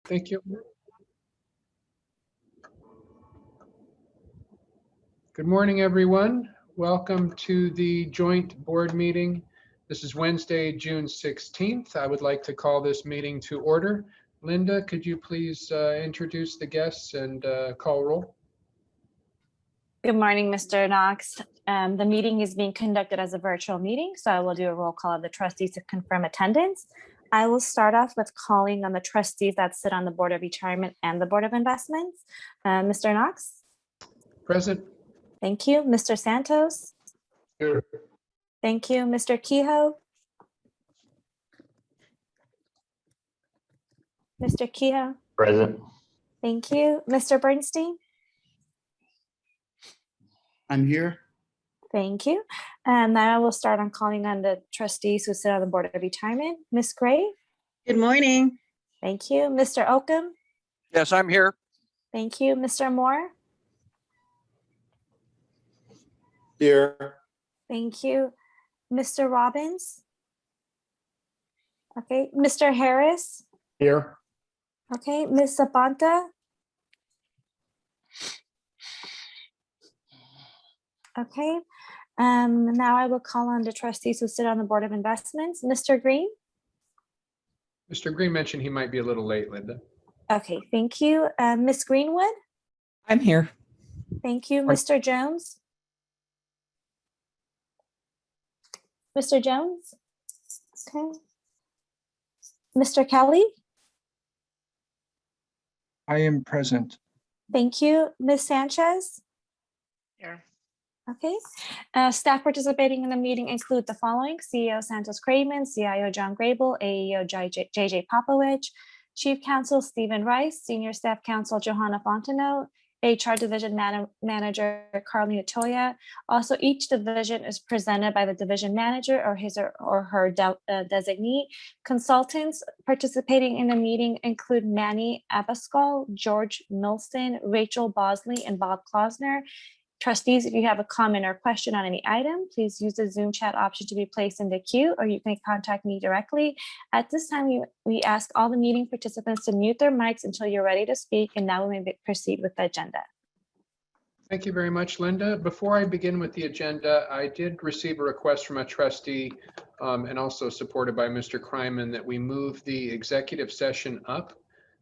Thank you. Good morning, everyone. Welcome to the joint board meeting. This is Wednesday, June 16th. I would like to call this meeting to order. Linda, could you please introduce the guests and call roll? Good morning, Mr. Knox. The meeting is being conducted as a virtual meeting, so I will do a roll call of the trustees to confirm attendance. I will start off with calling on the trustees that sit on the Board of Retirement and the Board of Investments. Mr. Knox? Present. Thank you. Mr. Santos? Here. Thank you. Mr. Kehoe? Mr. Kehoe? Present. Thank you. Mr. Bernstein? I'm here. Thank you. And now I will start on calling on the trustees who sit on the Board of Retirement. Ms. Gray? Good morning. Thank you. Mr. Oakham? Yes, I'm here. Thank you. Mr. Moore? Here. Thank you. Mr. Robbins? Okay. Mr. Harris? Here. Okay. Ms. Zapanta? Okay. Now I will call on the trustees who sit on the Board of Investments. Mr. Green? Mr. Green mentioned he might be a little late, Linda. Okay, thank you. Ms. Greenwood? I'm here. Thank you. Mr. Jones? Mr. Jones? Okay. Mr. Kelly? I am present. Thank you. Ms. Sanchez? Here. Okay. Staff participating in the meeting include the following: CEO Santos Craven, CIO John Grable, AEO JJ Popovich, Chief Counsel Stephen Rice, Senior Staff Counsel Johanna Fontenot, HR Division Manager Carly Otoya. Also, each division is presented by the division manager or his or her designee. Consultants participating in the meeting include Manny Abascal, George Milston, Rachel Bosley, and Bob Klausner. Trustees, if you have a comment or question on any item, please use the Zoom chat option to be placed in the queue, or you can contact me directly. At this time, we ask all the meeting participants to mute their mics until you're ready to speak, and now we may proceed with the agenda. Thank you very much, Linda. Before I begin with the agenda, I did receive a request from a trustee and also supported by Mr. Kryman that we move the executive session up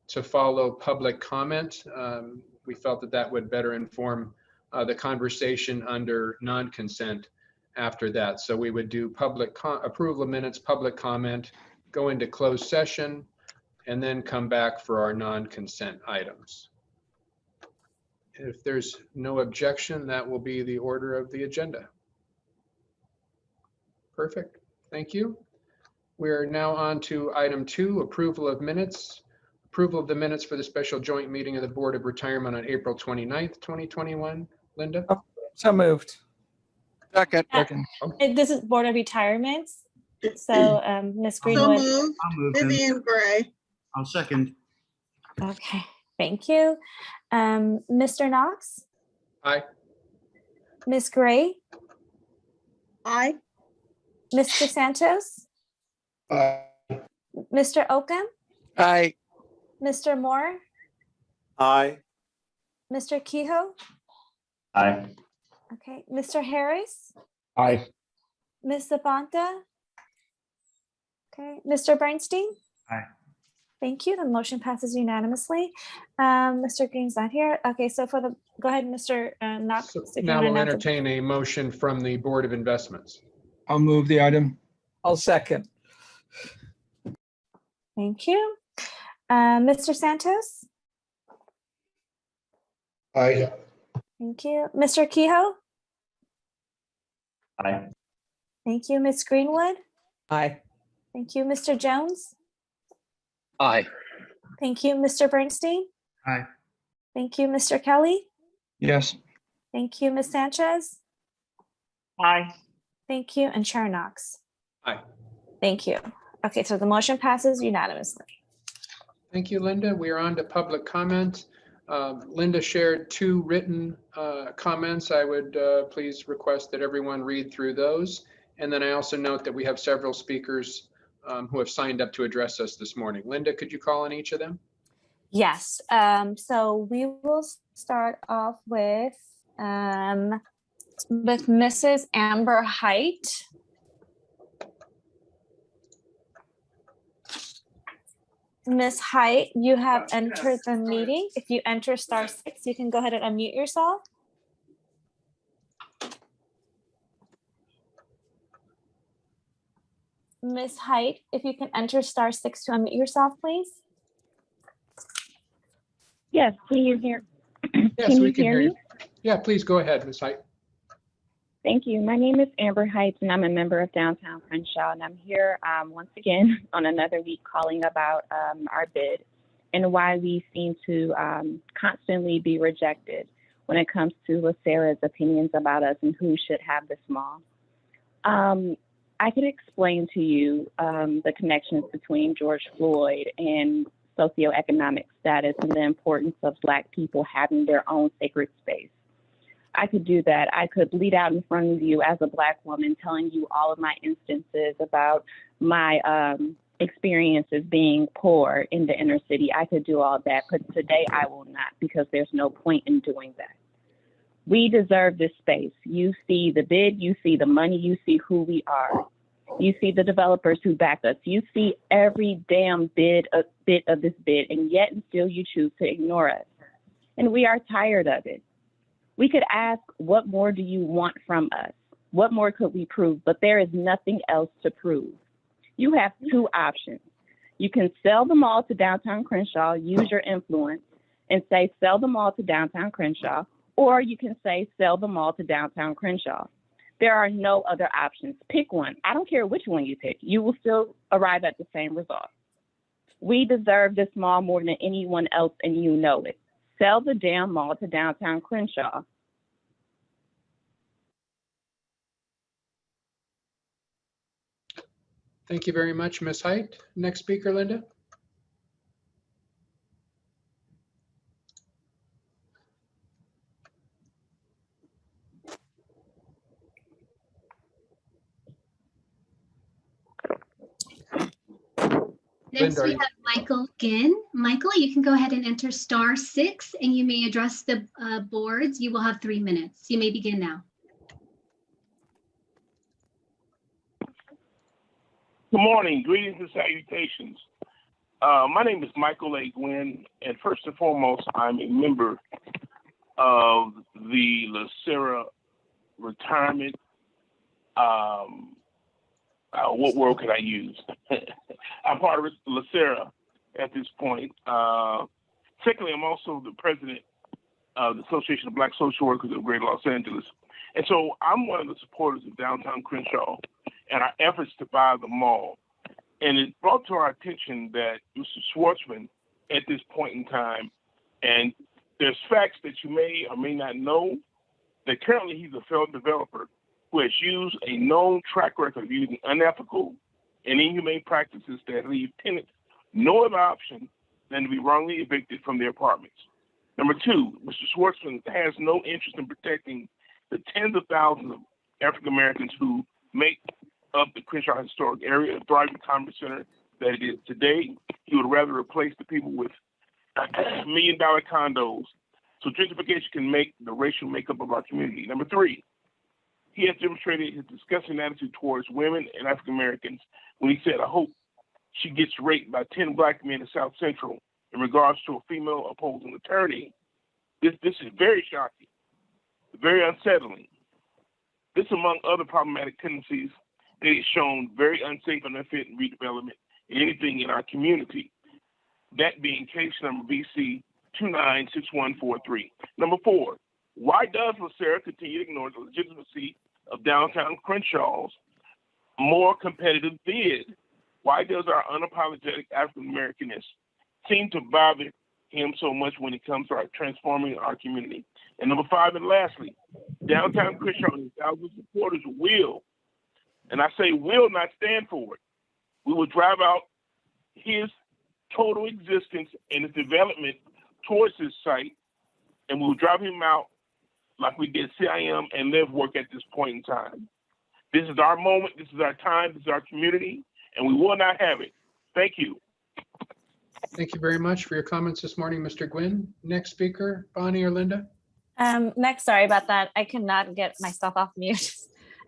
to follow public comment. We felt that that would better inform the conversation under non-consent after that. So we would do public approval of minutes, public comment, go into closed session, and then come back for our non-consent items. If there's no objection, that will be the order of the agenda. Perfect. Thank you. We are now on to item 2, approval of minutes. Approval of the minutes for the special joint meeting of the Board of Retirement on April 29th, 2021. Linda? So moved. Second. This is Board of Retirements. So Ms. So Greenwood. moved. I'll move. Vivian Gray. I'll second. Okay, thank you. Mr. Knox? Aye. Ms. Gray? Aye. Mr. Santos? Aye. Mr. Oakham? Aye. Mr. Moore? Aye. Mr. Kehoe? Aye. Okay, Mr. Harris? Aye. Ms. Zapanta? Okay, Mr. Bernstein? Aye. Thank you. The motion passes unanimously. Mr. Green's not here. Okay, so for the, go ahead, Mr. Knox. So if you now wanna we'll announce it. entertain a motion from the Board of Investments. I'll move the item. I'll second. Thank you. Mr. Santos? Aye. Thank you. Mr. Kehoe? Aye. Thank you. Ms. Greenwood? Aye. Thank you. Mr. Jones? Aye. Thank you. Mr. Bernstein? Aye. Thank you. Mr. Kelly? Yes. Thank you. Ms. Sanchez? Aye. Thank you. And Chair Knox? Aye. Thank you. Okay, so the motion passes unanimously. Thank you, Linda. We are on to public comment. Linda shared 2 written comments. I would please request that everyone read through those. And then I also note that we have several speakers who have signed up to address us this morning. Linda, could you call on each of them? Yes, so we will start off with Mrs. Amber Height. Ms. Height, you have entered the meeting. If you enter *6, you can go ahead and unmute yourself. Ms. Height, if you can enter *6 to unmute yourself, please. Yes, can you hear? Yes, Can we you can hear hear me? you. Yeah, please go ahead, Ms. Height. Thank you. My name is Amber Heights, and I'm a member of Downtown Crenshaw, and I'm here once again on another week calling about our bid and why we seem to constantly be rejected when it comes to LACERA's opinions about us and who should have the mall. I could explain to you the connections between George Floyd and socioeconomic status and the importance of Black people having their own sacred space. I could do that. I could bleed out in front of you as a Black woman, telling you all of my instances about my experiences being poor in the inner city. I could do all that, but today I will not, because there's no point in doing that. We deserve this space. You see the bid, you see the money, you see who we are. You see the developers who back us. You see every damn bit of this bid, and yet and still you choose to ignore us. And we are tired of it. We could ask, what more do you want from us? What more could we prove? But there is nothing else to prove. You have two options. You can sell them all to Downtown Crenshaw, use your influence, and say, sell them all to Downtown Crenshaw, or you can say, sell them all to Downtown Crenshaw. There are no other options. Pick one. I don't care which one you pick. You will still arrive at the same result. We deserve this mall more than anyone else, and you know it. Sell the damn mall to Downtown Crenshaw. Thank you very much, Ms. Height. Next speaker, Linda. Next, Linda, are we you- have Michael Ginn. Michael, you can go ahead and enter *6, and you may address the boards. You will have 3 minutes. You may begin now. Good morning, greetings and salutations. My name is Michael A. Gwynn, and first and foremost, I'm a member of the LACERA retirement. What word could I use? I'm part of LACERA at this point. Secondly, I'm also the president of the Association of Black Social Workers of Greater Los Angeles. And so I'm one of the supporters of Downtown Crenshaw and our efforts to buy the mall. And it brought to our attention that Mr. Schwartzman, at this point in time, and there's facts that you may or may not know, that currently he's a failed developer who has used a known track record of using unethical and inhumane practices that leave tenants no other option than to be wrongly evicted from their apartments. Number two, Mr. Schwartzman has no interest in protecting the tens of thousands of African Americans who make up the Crenshaw Historic Area, a thriving commerce center that it is today. He would rather replace the people with $1 million condos so gentrification can make the racial makeup of our community. Number three, he has demonstrated his disgusting attitude towards women and African Americans when he said, I hope she gets raped by 10 Black men in South Central in regards to a female opposing attorney. This is very shocking, very unsettling. This, among other problematic tendencies, that is shown very unsafe and unfit in redevelopment in anything in our community. That being case number BC 296143. Number four, why does LACERA continue to ignore the legitimacy of Downtown Crenshaw's more competitive bid? Why does our unapologetic African Americanness seem to bother him so much when it comes to transforming our community? And number five, and lastly, Downtown Crenshaw and thousands of supporters will, and I say will, not stand for it. We will drive out his total existence and his development towards this site, and we will drive him out like we did CIM and Live Work at this point in time. This is our moment, this is our time, this is our community, and we will not have it. Thank you. Thank you very much for your comments this morning, Mr. Gwynn. Next speaker, Bonnie or Linda? Next, sorry about that. I could not get myself off mute.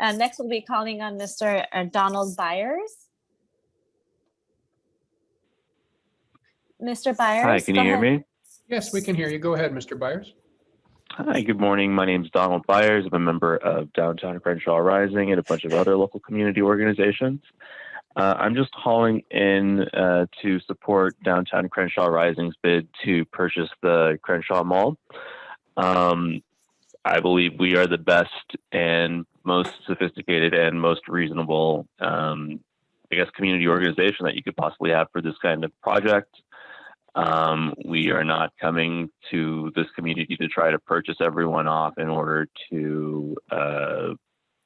Next, we'll be calling on Mr. Donald Byers. Mr. Byers. Hi, can you go hear ahead. me? Yes, we can hear you. Go ahead, Mr. Byers. Hi, good morning. My name is Donald Byers. I'm a member of Downtown Crenshaw Rising and a bunch of other local community organizations. I'm just calling in to support Downtown Crenshaw Rising's bid to purchase the Crenshaw Mall. I believe we are the best and most sophisticated and most reasonable, community organization that you could possibly have for this kind of project. We are not coming to this community to try to purchase everyone off in order to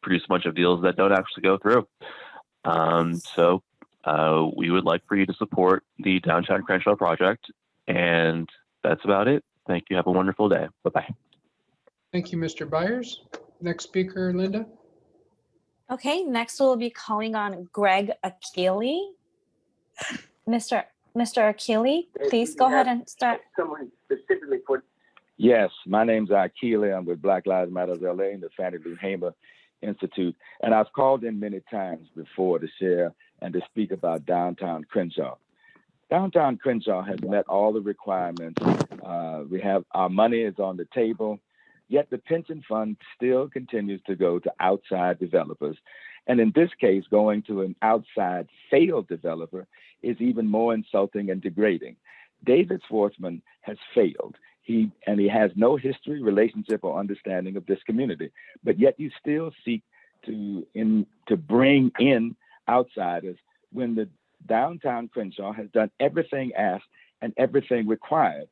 produce a bunch of deals that don't actually go through. So we would like for you to support the Downtown Crenshaw project, and that's about it. Thank you. Have a wonderful day. Bye-bye. Thank you, Mr. Byers. Next speaker, Linda. Okay, next we'll be calling on Greg Achille. Mr. Achille, please go ahead and start. Someone specifically for. Yes, my name's Achille. I'm with Black Lives Matter of LA and the Fannie Lou Hamer Institute. And I've called in many times before to share and to speak about Downtown Crenshaw. Downtown Crenshaw has met all the requirements. We have our money is on the table, yet the pension fund still continues to go to outside developers. And in this case, going to an outside failed developer is even more insulting and degrading. David Schwartzman has failed. He has no history, relationship, or understanding of this community, but yet you still seek to bring in outsiders when the Downtown Crenshaw has done everything asked and everything required,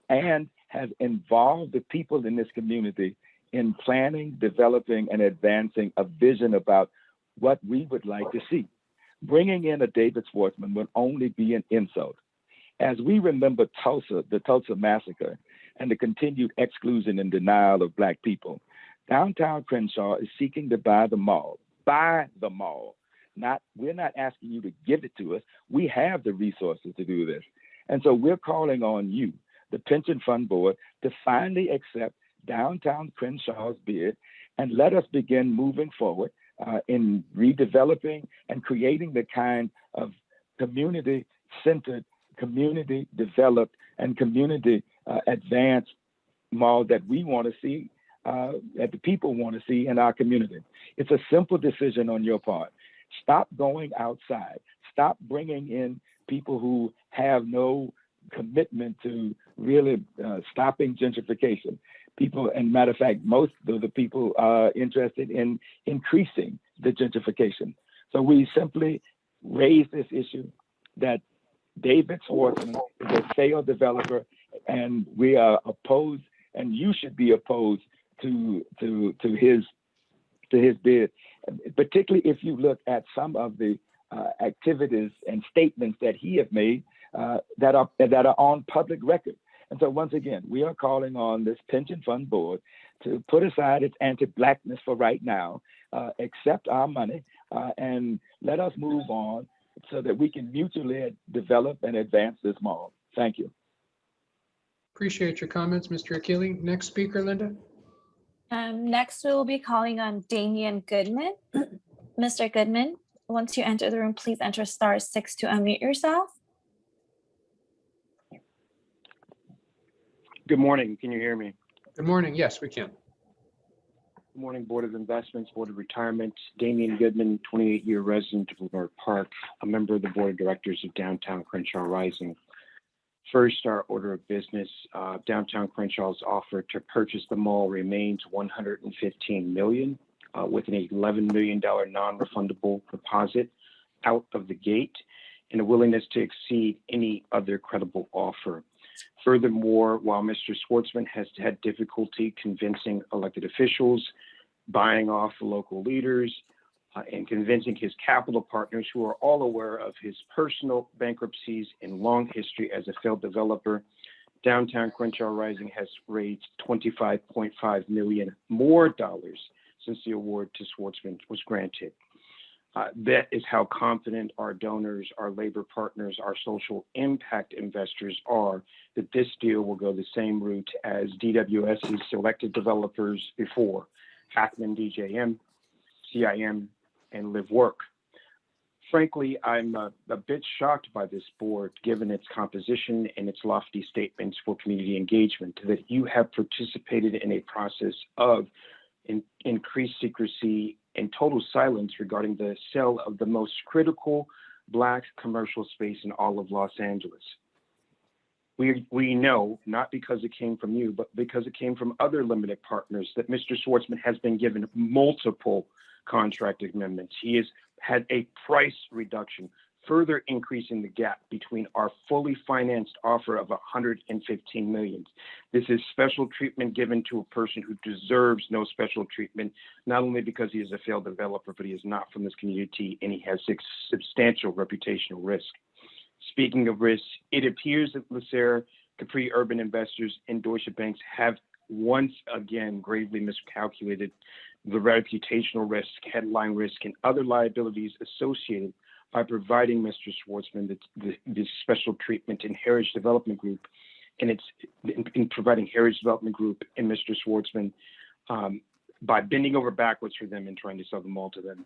and has involved the people in this community in planning, developing, and advancing a vision about what we would like to see. Bringing in a David Schwartzman would only be an insult. As we remember Tulsa, the Tulsa massacre, and the continued exclusion and denial of Black people, Downtown Crenshaw is seeking to buy the mall. Buy the mall. We're not asking you to give it to us. We have the resources to do this. And so we're calling on you, the Pension Fund Board, to finally accept Downtown Crenshaw's bid and let us begin moving forward in redeveloping and creating the kind of community-centered, community-developed, and community-advanced mall that we want to see, that the people want to see in our community. It's a simple decision on your part. Stop going outside. Stop bringing in people who have no commitment to really stopping gentrification. People, and matter of fact, most of the people are interested in increasing the gentrification. So we simply raise this issue that David Schwartzman is a failed developer, and we are opposed, and you should be opposed to his bid, particularly if you look at some of the activities and statements that he have made that are on public record. And so once again, we are calling on this Pension Fund Board to put aside its anti-Blackness for right now, accept our money, and let us move on so that we can mutually develop and advance this mall. Thank you. Appreciate your comments, Mr. Achille. Next speaker, Linda. Next, we will be calling on Damian Goodman. Mr. Goodman, once you enter the room, please enter *6 to unmute yourself. Good morning. Can you hear me? Good morning. Yes, we can. Good morning, Board of Investments, Board of Retirement. Damian Goodman, 28-year resident of Lamar Park, a member of the Board of Directors of Downtown Crenshaw Rising. First, our order of business, Downtown Crenshaw's offer to purchase the mall remains $115 million, with an $11 million non-refundable deposit out of the gate, and a willingness to exceed any other credible offer. Furthermore, while Mr. Schwartzman has had difficulty convincing elected officials, buying off local leaders, and convincing his capital partners, who are all aware of his personal bankruptcies and long history as a failed developer, Downtown Crenshaw Rising has raised $25.5 million more since the award to Schwartzman was granted. That is how confident our donors, our labor partners, our social impact investors are that this deal will go the same route as DWS's selected developers before, Hackman, DJM, CIM, and Live Work. Frankly, I'm a bit shocked by this board, given its composition and its lofty statements for community engagement, that you have participated in a process of increased secrecy and total silence regarding the sale of the most critical Black commercial space in all of Los Angeles. We know, not because it came from you, but because it came from other limited partners, that Mr. Schwartzman has been given multiple contract amendments. He has had a price reduction, further increasing the gap between our fully financed offer of $115 million. This is special treatment given to a person who deserves no special treatment, not only because he is a failed developer, but he is not from this community and he has substantial reputational risk. Speaking of risk, it appears that LACERA, Capri Urban Investors, and Deutsche Banks have once again gravely miscalculated the reputational risk, headline risk, and other liabilities associated by providing Mr. Schwartzman this special treatment in Heritage Development Group, and in providing Heritage Development Group and Mr. Schwartzman by bending over backwards for them and trying to sell them all to them.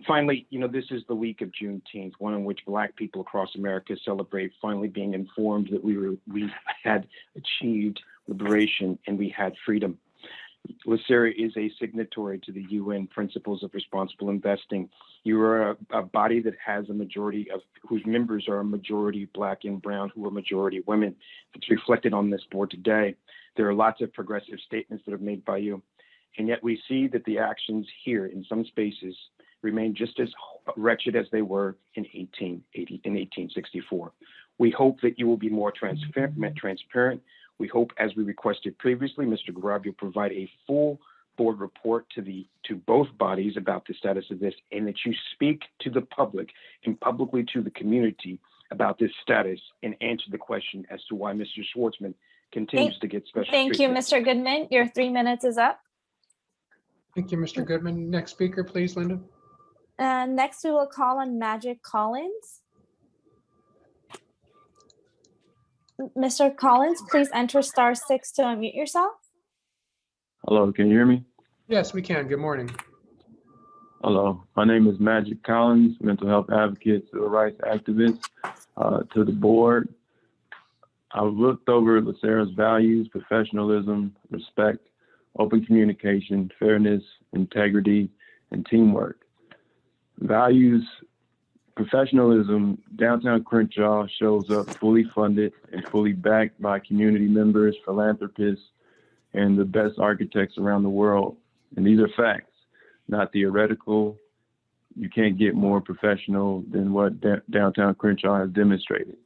Finally, this is the week of Juneteenth, one in which Black people across America celebrate finally being informed that we had achieved liberation and we had freedom. LACERA is a signatory to the UN Principles of Responsible Investing. You are a body that has a majority of whose members are a majority Black and brown, who are majority women. It's reflected on this board today. There are lots of progressive statements that are made by you, and yet we see that the actions here in some spaces remain just as wretched as they were in 1864. We hope that you will be more transparent. We hope, as we requested previously, Mr. Garab will provide a full board report to both bodies about the status of this, and that you speak to the public and publicly to the community about this status and answer the question as to why Mr. Schwartzman continues to get special Thank you, Mr. Goodman. Your 3 minutes is up. Thank you, Mr. Goodman. Next speaker, please, Linda. Next, we will call on Magic Collins. Mr. Collins, please enter *6 to unmute yourself. Hello, can you hear me? Yes, we can. Good morning. Hello, my name is Magic Collins, mental health advocate, civil rights activist. To the board, I've looked over LACERA's values: professionalism, respect, open communication, fairness, integrity, and teamwork. Values: professionalism. Downtown Crenshaw shows up fully funded and fully backed by community members, philanthropists, and the best architects around the world. And these are facts, not theoretical. You can't get more professional than what Downtown Crenshaw has demonstrated.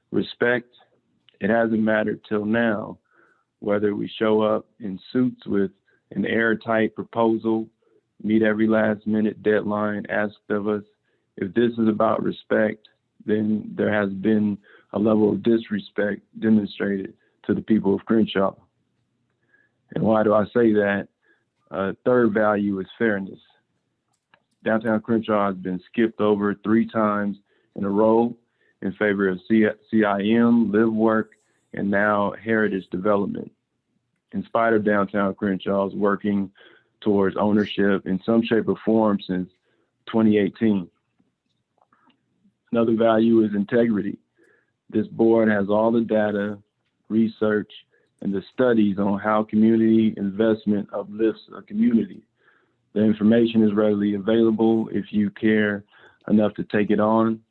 Respect: it hasn't mattered till now whether we show up in suits with an airtight proposal, meet every last minute deadline asked of us. If this is about respect, then there has been a level of disrespect demonstrated to the people of Crenshaw. And why do I say that? Third value is fairness. Downtown Crenshaw has been skipped over 3 times in a row in favor of CIM, Live Work, and now Heritage Development. In spite of Downtown Crenshaw's working towards ownership in some shape or form since 2018. Another value is integrity. This board has all the data, research, and the studies on how community investment uplifts a community. The information is readily available if you care enough to take it on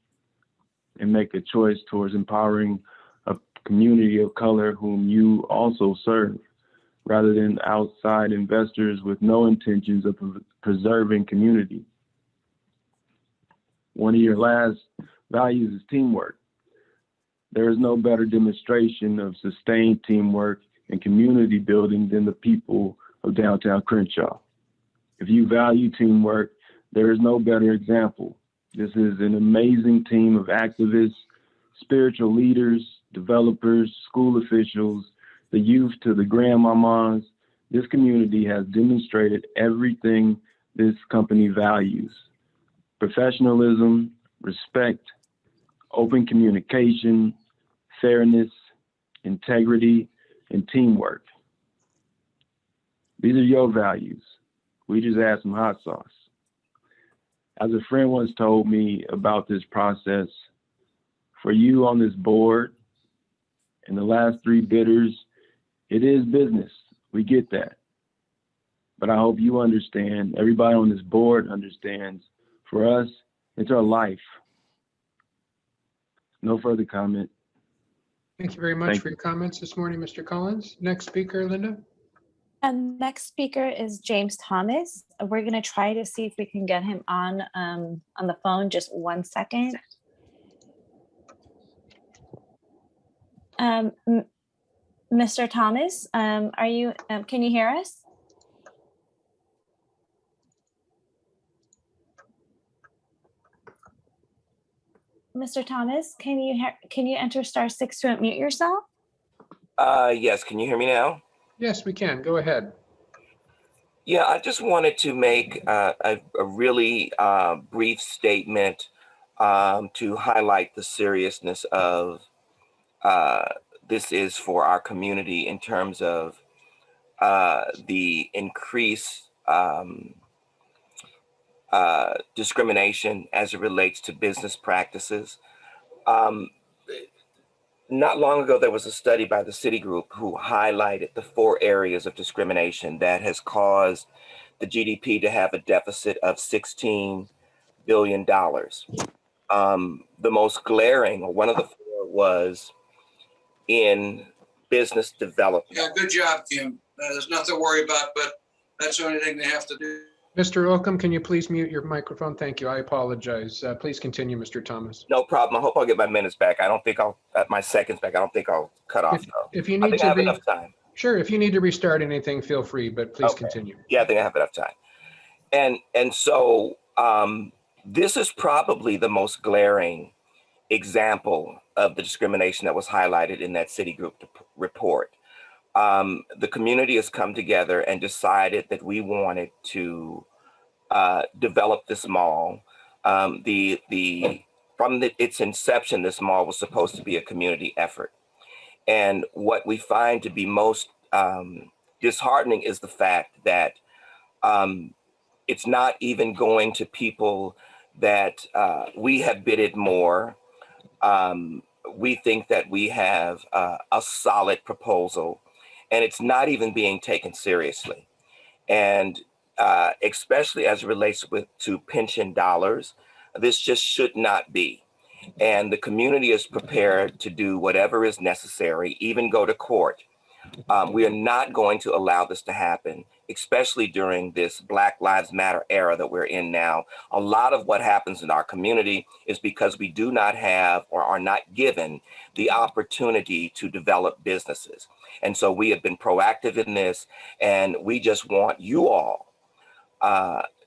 and make a choice towards empowering a community of color whom you also serve, rather than outside investors with no intentions of preserving community. One of your last values is teamwork. There is no better demonstration of sustained teamwork and community building than the people of Downtown Crenshaw. If you value teamwork, there is no better example. This is an amazing team of activists, spiritual leaders, developers, school officials, the youth to the grandmamas. This community has demonstrated everything this company values. professionalism, respect, open communication, fairness, integrity, and teamwork. These are your values. We just add some hot sauce. As a friend once told me about this process, for you on this board and the last 3 bidders, it is business. We get that. But I hope you understand, everybody on this board understands, for us, it's our life. No further comment. Thank you very much for your comments this morning, Mr. Collins. Next speaker, Linda. And next speaker is James Thomas. We're going to try to see if we can get him on the phone. Just 1 second. Mr. Thomas, are you? Can you hear us? Mr. Thomas, can you enter *6 to unmute yourself? Yes, can you hear me now? Yes, we can. Go ahead. Yeah, I just wanted to make a really brief statement to highlight the seriousness of this is for our community in terms of the increased discrimination as it relates to business practices. Not long ago, there was a study by the Citigroup who highlighted the 4 areas of discrimination that has caused the GDP to have a deficit of $16 billion. The most glaring, or one of the 4, was in business development. Yeah, good job, Kim. There's nothing to worry about, but that's the only thing they have to do. Mr. Holcomb, can you please mute your microphone? Thank you. I apologize. Please continue, Mr. Thomas. No problem. I hope I'll get my minutes back. I don't think my seconds back. I don't think I'll cut off though. If you I need think I have to, enough time. sure. If you need to restart anything, feel free, but please Okay. continue. Yeah, I think I have enough time. And so this is probably the most glaring example of the discrimination that was highlighted in that Citigroup report. The community has come together and decided that we wanted to develop this mall. From its inception, this mall was supposed to be a community effort. And what we find to be most disheartening is the fact that it's not even going to people that we have bidded more. We think that we have a solid proposal, and it's not even being taken seriously. And especially as it relates to pension dollars, this just should not be. And the community is prepared to do whatever is necessary, even go to court. We are not going to allow this to happen, especially during this Black Lives Matter era that we're in now. A lot of what happens in our community is because we do not have or are not given the opportunity to develop businesses. And so we have been proactive in this, and we just want you all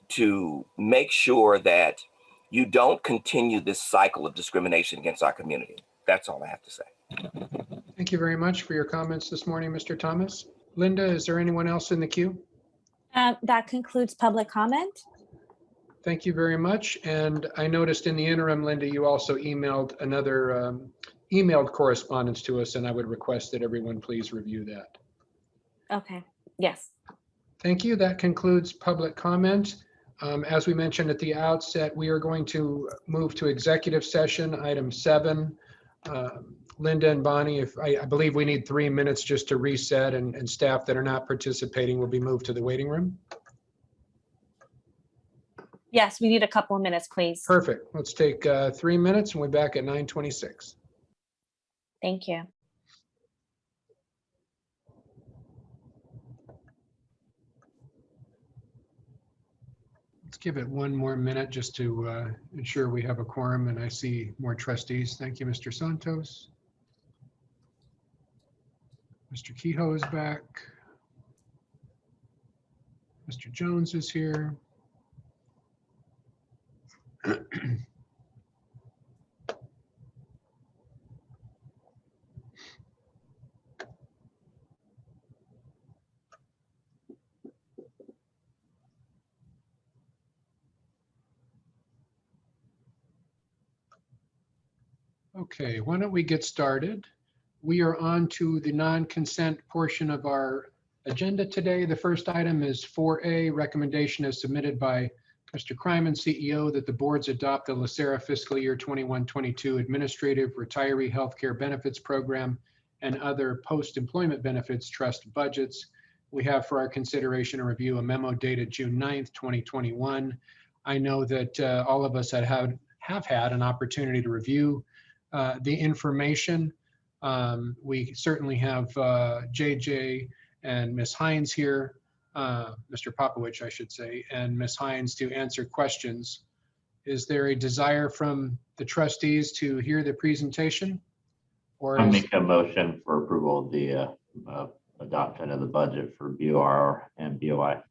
to make sure that you don't continue this cycle of discrimination against our community. That's all I have to say. Thank you very much for your comments this morning, Mr. Thomas. Linda, is there anyone else in the queue? That concludes public comment. Thank you very much. And I noticed in the interim, Linda, you also emailed another emailed correspondence to us, and I would request that everyone please review that. Okay. Yes. Thank you. That concludes public comment. As we mentioned at the outset, we are going to move to executive session, item 7. Linda and Bonnie, if I believe we need 3 minutes just to reset, and staff that are not participating will be moved to the waiting room. Yes, we need a couple of minutes, please. Perfect. Let's take 3 minutes and we're back at 9:26. Thank you. Let's give it 1 more minute just to ensure we have a quorum, and I see more trustees. Thank you, Mr. Santos. Mr. Kehoe is back. Mr. Jones is here. Okay, why don't we get started? We are on to the non-consent portion of our agenda today. The first item is 4A, recommendation as submitted by Mr. Kryman, CEO, that the boards adopt the LACERA fiscal year 21-22 administrative retiree healthcare benefits program and other post-employment benefits trust budgets. We have for our consideration and review a memo dated June 9th, 2021. I know that all of us have had an opportunity to review the information. We certainly have JJ and Ms. Hines here, Mr. Popowich, I should say, and Ms. Hines to answer questions. Is there a desire from the trustees to hear the presentation? Or I'll is, make a motion for approval of the adoption of the budget for BOR and BOI.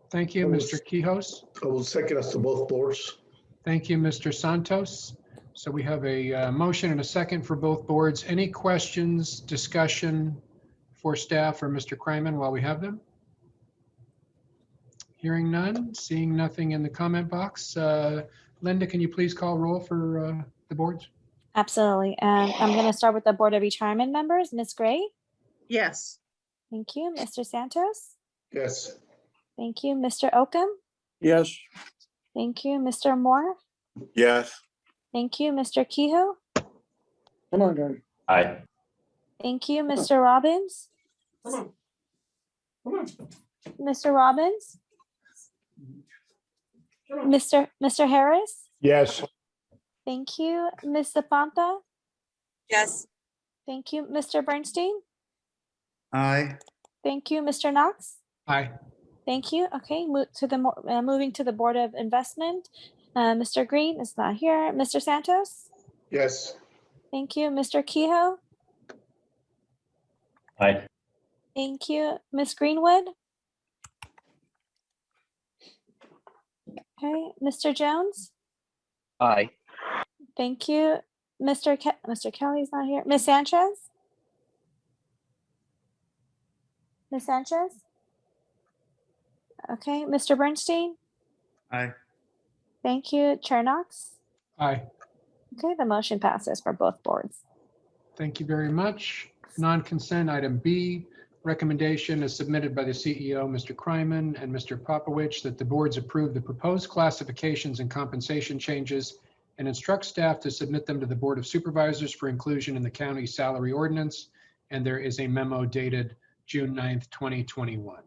thank you, Mr. Quijos. I will second us to both boards. Thank you, Mr. Santos. So we have a motion and a second for both boards. Any questions, discussion for staff or Mr. Kryman while we have them? Hearing none, seeing nothing in the comment box. Linda, can you please call roll for the boards? Absolutely. I'm going to start with the Board of Retirement members. Ms. Gray? Yes. Thank you. Mr. Santos? Yes. Thank you. Mr. Oakham? Yes. Thank you. Mr. Moore? Yes. Thank you. Mr. Kehoe? Come on, guys. Aye. Thank you. Mr. Robbins? Come on. Come on. Mr. Robbins? Mr. Harris? Yes. Thank you. Ms. Zapanta? Yes. Thank you. Mr. Bernstein? Aye. Thank you. Mr. Knox? Aye. Thank you. Okay, moving to the Board of Investment. Mr. Green is not here. Mr. Santos? Yes. Thank you. Mr. Kehoe? Aye. Thank you. Ms. Greenwood? Okay, Mr. Jones? Aye. Thank you. Mr. Kelly's not here. Ms. Sanchez? Ms. Sanchez? Okay, Mr. Bernstein? Aye. Thank you. Chair Knox? Aye. Okay, the motion passes for both boards. Thank you very much. Non-consent item B, recommendation is submitted by the CEO, Mr. Kryman, and Mr. Popowich that the boards approve the proposed classifications and compensation changes and instruct staff to submit them to the Board of Supervisors for inclusion in the county salary ordinance. And there is a memo dated June 9th, 2021.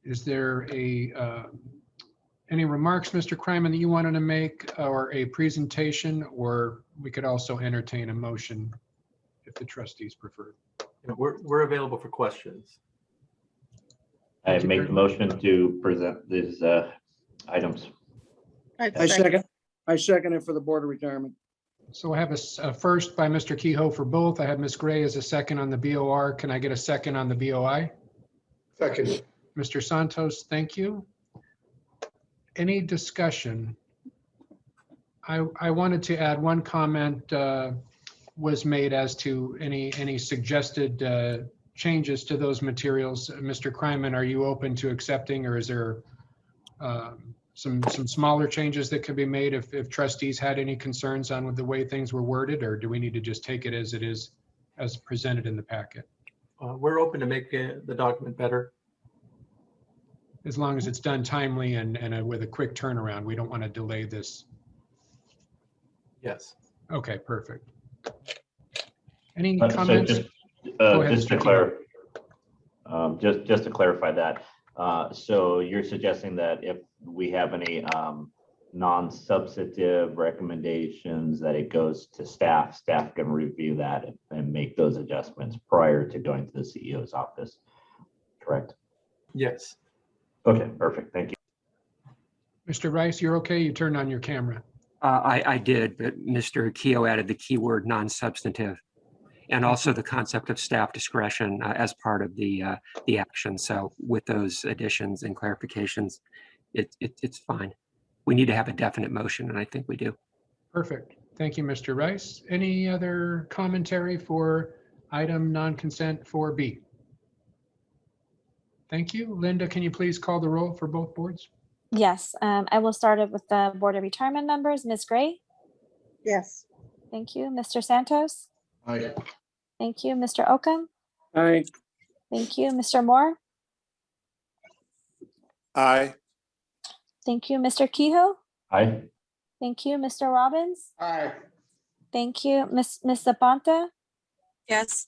Is there any remarks, Mr. Kryman, that you wanted to make, or a presentation, or we could also entertain a motion if the trustees prefer? We're available for questions. I make the motion to present these items. I second. I second it for the Board of Retirement. So I have a first by Mr. Kehoe for both. I have Ms. Gray as a second on the BOR. Can I get a second on the BOI? Second. Mr. Santos, thank you. Any discussion? I wanted to add one comment was made as to any suggested changes to those materials. Mr. Kryman, are you open to accepting, or is there some smaller changes that could be made if trustees had any concerns on the way things were worded, or do we need to just take it as it is, as presented in the packet? We're open to make the document better. As long as it's done timely and with a quick turnaround, we don't want to delay this. Yes. Okay, perfect. Any So comments? just Mr. just to clarify that, so you're suggesting that if we have any non-substantive recommendations, that it goes to staff can review that and make those adjustments prior to going to the CEO's office, correct? Yes. Okay, perfect, thank you. Mr. Rice, you're okay? You turned on your camera. I did, but Mr. Kehoe added the keyword non-substantive and also the concept of staff discretion as part of the action. So with those additions and clarifications, it's fine. We need to have a definite motion, and I think we do. Perfect. Thank you, Mr. Rice. Any other commentary for item non-consent 4B? Thank you. Linda, can you please call the roll for both boards? Yes, I will start it with the Board of Retirement members. Ms. Gray? Yes. Thank you. Mr. Santos? Aye. Thank you. Mr. Oakham? Aye. Thank you. Mr. Moore? Aye. Thank you. Mr. Kehoe? Aye. Thank you. Mr. Robbins? Aye. Thank you. Ms. Zapanta? Yes.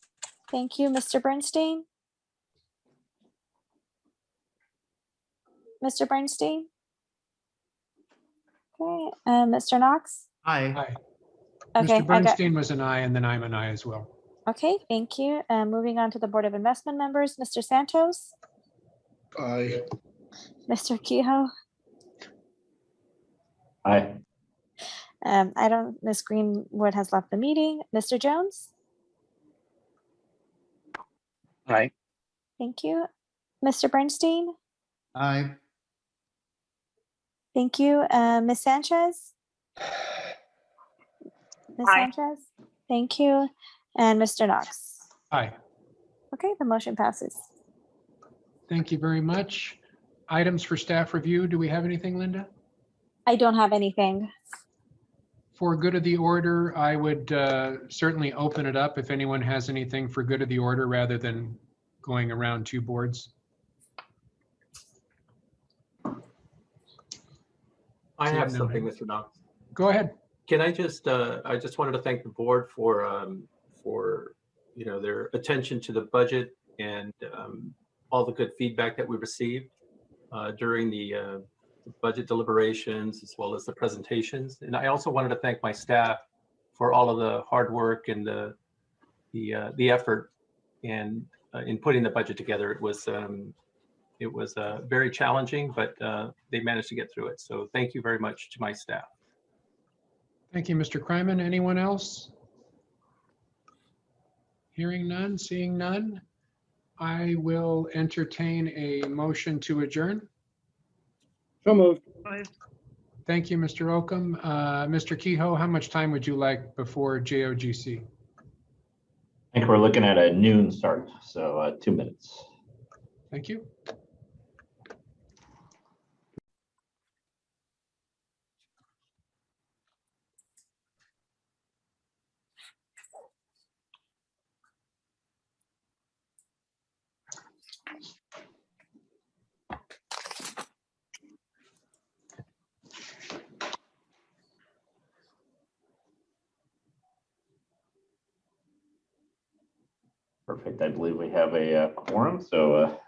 Thank you. Mr. Bernstein? Mr. Bernstein? Okay. Mr. Knox? Aye. Aye. Okay, Mr. Bernstein was an aye, and then I'm an aye as well. Okay, thank you. Moving on to the Board of Investment members, Mr. Santos, Aye. Mr. Kehoe. Aye. Ms. Greenwood has left the meeting. Mr. Jones? Aye. Thank you. Mr. Bernstein? Aye. Thank you. Ms. Sanchez? Ms. Aye. Sanchez? Thank you. And Mr. Knox? Aye. Okay, the motion passes. Thank you very much. Items for staff review. Do we have anything, Linda? I don't have anything. For good of the order, I would certainly open it up if anyone has anything for good of the order rather than going around two boards. I Seeing have no something, hands. Mr. Knox. Go ahead. Can I just wanted to thank the board for their attention to the budget and all the good feedback that we received during the budget deliberations as well as the presentations. And I also wanted to thank my staff for all of the hard work and the effort and in putting the budget together. It was very challenging, but they managed to get through it. So thank you very much to my staff. Thank you, Mr. Kryman. Anyone else? Hearing none, seeing none, I will entertain a motion to adjourn. So moved. Thank you, Mr. Oakham. Mr. Kehoe, how much time would you like before JOGC? I think we're looking at a noon start, so 2 minutes. Thank you. Perfect. I believe we have a quorum, so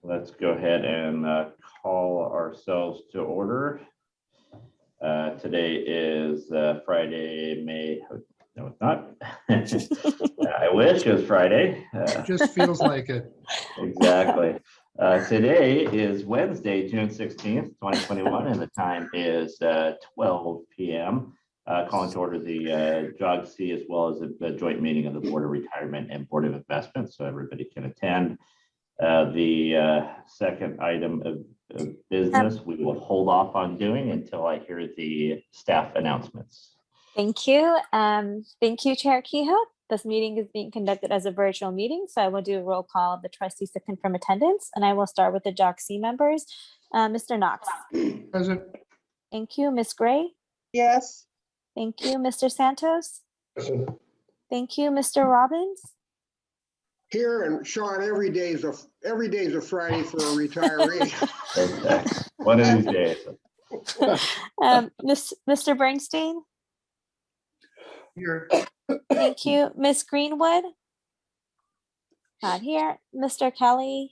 let's go ahead and call ourselves to order. Today is Friday, May. No, it's not. I wish it was Friday. Just feels like it. Exactly. Today is Wednesday, June 16th, 2021, and the time is 12 p.m. Calling to order the JOGC as well as the joint meeting of the Board of Retirement and Board of Investment, so everybody can attend. The second item of business we will hold off on doing until I hear the staff announcements. Thank you. Thank you, Chair Kehoe. This meeting is being conducted as a virtual meeting, so I will do a roll call of the trustees to confirm attendance, and I will start with the JOGC members. Mr. Knox. Present. Thank you. Ms. Gray. Yes. Thank you. Mr. Santos. Present. Thank you. Mr. Robbins. Here, and Sean, every day is a Friday for a retiree. Okay. One of these days. Mr. Bernstein. Here. Thank you. Ms. Greenwood. Not here. Mr. Kelly.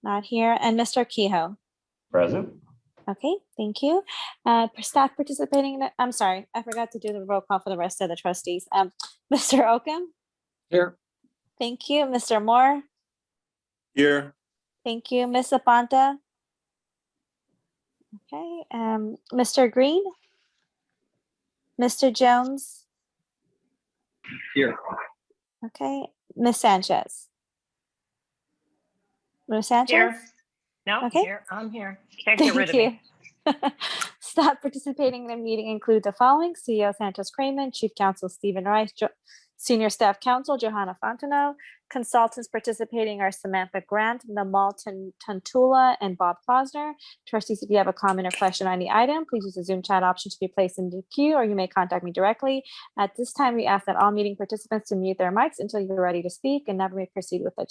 Not here. And Mr. Kehoe. Present. Okay, thank you. Staff participating, I'm sorry, I forgot to do the roll call for the rest of the trustees. Mr. Oakham. Here. Thank you. Mr. Moore. Here. Thank you. Ms. Zapanta. Okay, Mr. Green. Mr. Jones. Here. Okay, Ms. Sanchez. Ms. Sanchez? Here. No, Okay. here. I'm here. Can't get rid of Thank me. you. Staff participating in the meeting include the following: CEO Santos Cramen, Chief Counsel Stephen Rice, Senior Staff Counsel Johanna Fontenot. Consultants participating are Samantha Grant, Namal Tantula, and Bob Klosner. Trustees, if you have a comment or question on the item, please use the Zoom chat option to be placed in the queue, or you may contact me directly. At this time, we ask that all meeting participants to mute their mics until you're ready to speak, and now we proceed with the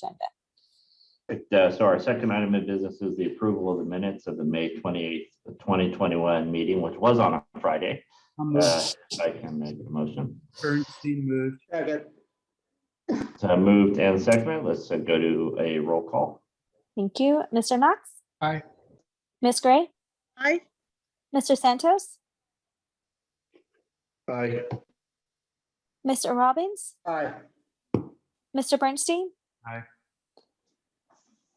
agenda. So our second item of business is the approval of the minutes of the May 28th, 2021 meeting, which was on a Friday. I can make a motion. Bernstein moved. Second. So moved and seconded. Let's go to a roll call. Thank you. Mr. Knox? Aye. Ms. Gray? Aye. Mr. Santos? Aye. Mr. Robbins? Aye. Mr. Bernstein? Aye.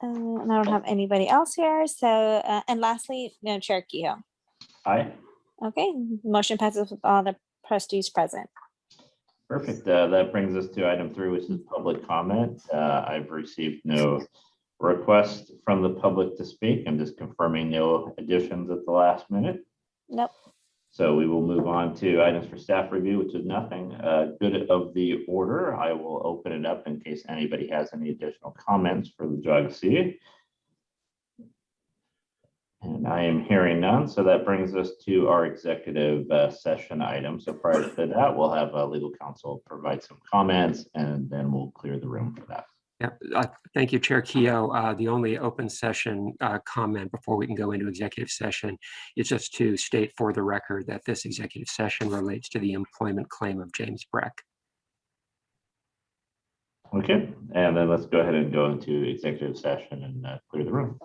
And I don't have anybody else here. So, and lastly, Madam Chair Kehoe. Aye. Okay, motion passes with all the trustees present. Perfect. That brings us to item 3, which is public comment. I've received no request from the public to speak. I'm just confirming no additions at the last minute. Nope. So we will move on to items for staff review, which is nothing. Good of the order. I will open it up in case anybody has any additional comments for the JOG-C. And I am hearing none. So that brings us to our executive session item. So prior to that, we'll have legal counsel provide some comments, and then we'll clear the room for that. Yeah, thank you, Chair Kehoe. The only open session comment before we can go into executive session is just to state for the record that this executive session relates to the employment claim of James Breck. Okay, and then let's go ahead and go into executive session and clear the room.